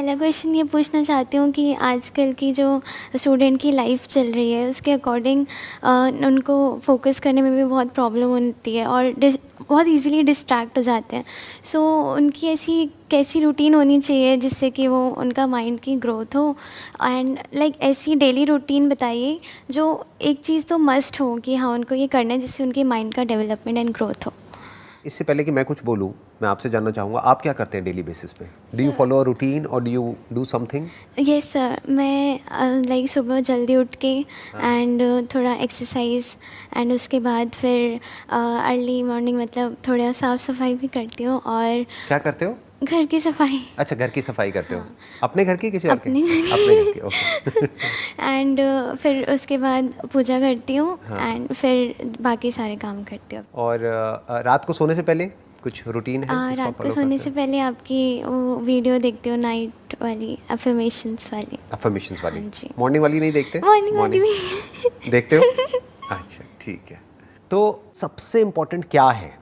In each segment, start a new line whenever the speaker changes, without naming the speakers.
पहला क्वेश्चन ये पूछना चाहती हूँ कि आजकल की जो स्टूडेंट की लाइफ चल रही है उसके अकॉर्डिंग उनको फोकस करने में भी बहुत प्रॉब्लम होती है और बहुत इजीली डिस्ट्रैक्ट हो जाते हैं। सो उनकी ऐसी कैसी रूटीन होनी चाहिए जिससे कि वो उनका माइंड की ग्रोथ हो, एंड लाइक ऐसी डेली रूटीन बताइए जो एक चीज़ तो मस्ट हो कि हाँ उनको ये करना है जिससे उनके माइंड का डेवलपमेंट एंड ग्रोथ हो।
इससे पहले कि मैं कुछ बोलूँ, मैं आपसे जानना चाहूँगा आप क्या करते हैं डेली बेसिस पे? Do you
sir
follow a routine और do you do something?
Yes sir, मैं लाइक सुबह जल्दी उठ के एंड थोड़ा एक्सरसाइज एंड उसके बाद फिर अर्ली मॉर्निंग मतलब थोड़ा साफ़ सफाई भी करती हूँ और
क्या करते हो?
घर की सफाई।
अच्छा, घर की सफाई करते हो।
हाँ,
अपने घर की, किसी और के?
अपने घर
अपने घर
की
की, ओके।
एंड फिर उसके बाद पूजा करती हूँ
हाँ।
एंड फिर बाकी सारे काम करती हूँ।
और रात को सोने से पहले कुछ रूटीन है जिसको आप
रात को
फॉलो
सोने
करते
से
हैं?
पहले आपकी वो वीडियो देखती हूँ नाइट वाली अफर्मेशंस वाली।
अफर्मेशंस वाली।
हाँ जी।
मॉर्निंग वाली नहीं देखते?
मॉर्निंग वाली
मॉर्निंग
भी
देखते हो? अच्छा, ठीक है। तो सबसे इम्पोर्टेंट क्या है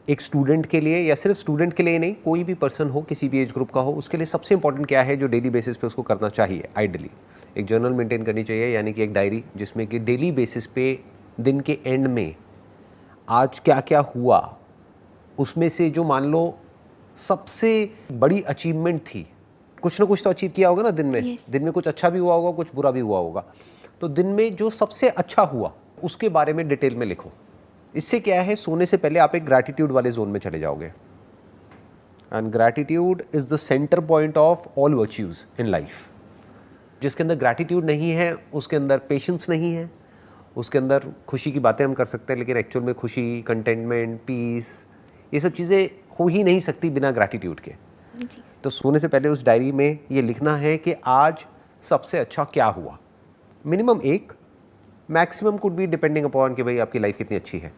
एक स्टूडेंट के लिए, या सिर्फ स्टूडेंट के लिए नहीं, कोई भी पर्सन हो, किसी भी एज ग्रुप का हो, उसके लिए सबसे इम्पोर्टेंट क्या है जो डेली बेसिस पे उसको करना चाहिए? आइडियली एक जर्नल मेंटेन करनी चाहिए, यानी कि एक डायरी जिसमें कि डेली बेसिस पे दिन के एंड में आज क्या क्या हुआ, उसमें से जो मान लो सबसे बड़ी अचीवमेंट थी, कुछ ना कुछ तो अचीव किया होगा ना दिन में।
Yes.
दिन में कुछ अच्छा भी हुआ होगा, कुछ बुरा भी हुआ होगा। तो दिन में जो सबसे अच्छा हुआ उसके बारे में डिटेल में लिखो। इससे क्या है, सोने से पहले आप एक ग्रैटिट्यूड वाले जोन में चले जाओगे। And gratitude is the centre point of all virtues in life. जिसके अंदर ग्रैटिट्यूड नहीं है उसके अंदर पेशेंस नहीं है, उसके अंदर खुशी की बातें हम कर सकते हैं लेकिन एक्चुअल में खुशी, कंटेंटमेंट, पीस, ये सब चीज़ें हो ही नहीं सकती बिना ग्रैटिट्यूड के।
जी।
तो सोने से पहले उस डायरी में ये लिखना है कि आज सबसे अच्छा क्या हुआ। मिनिमम एक, maximum could be depending upon कि भाई आपकी लाइफ कितनी अच्छी है,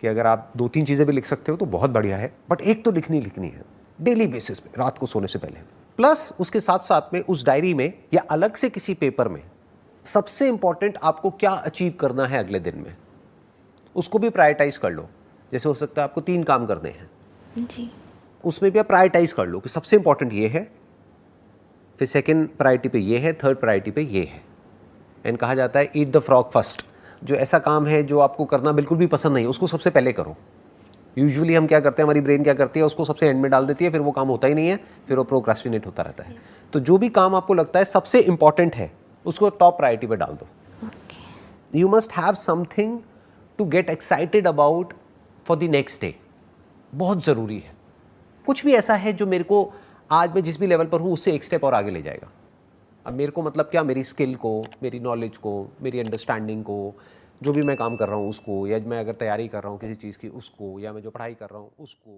कि अगर आप 2-3 चीज़ें भी लिख सकते हो तो बहुत बढ़िया है, बट एक तो लिखनी है डेली बेसिस पे रात को सोने से पहले। प्लस उसके साथ साथ में उस डायरी में या अलग से किसी पेपर में सबसे इंपॉर्टेंट आपको क्या अचीव करना है अगले दिन में, उसको भी प्रायोरिटाइज कर लो। जैसे हो सकता है आपको 3 काम करने हैं,
जी।
उसमें भी आप प्रायोरिटाइज कर लो कि सबसे इंपॉर्टेंट ये है, फिर सेकंड प्रायोरिटी पे ये है, थर्ड प्रायोरिटी पे ये है। एंड कहा जाता है ईट द फ्रॉग फर्स्ट। जो ऐसा काम है जो आपको करना बिल्कुल भी पसंद नहीं, उसको सबसे पहले करो। यूजुअली हम क्या करते हैं, हमारी ब्रेन क्या करती है, उसको सबसे एंड में डाल देती है, फिर वो काम होता ही नहीं है, फिर वो प्रोक्रास्टिनेट होता रहता है। तो जो भी काम आपको लगता है सबसे इंपॉर्टेंट है उसको टॉप प्रायोरिटी पे डाल दो। You must have something to get excited about for the next day. बहुत ज़रूरी है कुछ भी ऐसा है जो मेरे को आज मैं जिस भी लेवल पर हूँ उससे एक स्टेप और आगे ले जाएगा। अब मेरे को मतलब क्या, मेरी स्किल को, मेरी नॉलेज को, मेरी अंडरस्टैंडिंग को, जो भी मैं काम कर रहा हूँ उसको, या मैं अगर तैयारी कर रहा हूँ किसी चीज़ की उसको, या मैं जो पढ़ाई कर रहा हूँ उसको।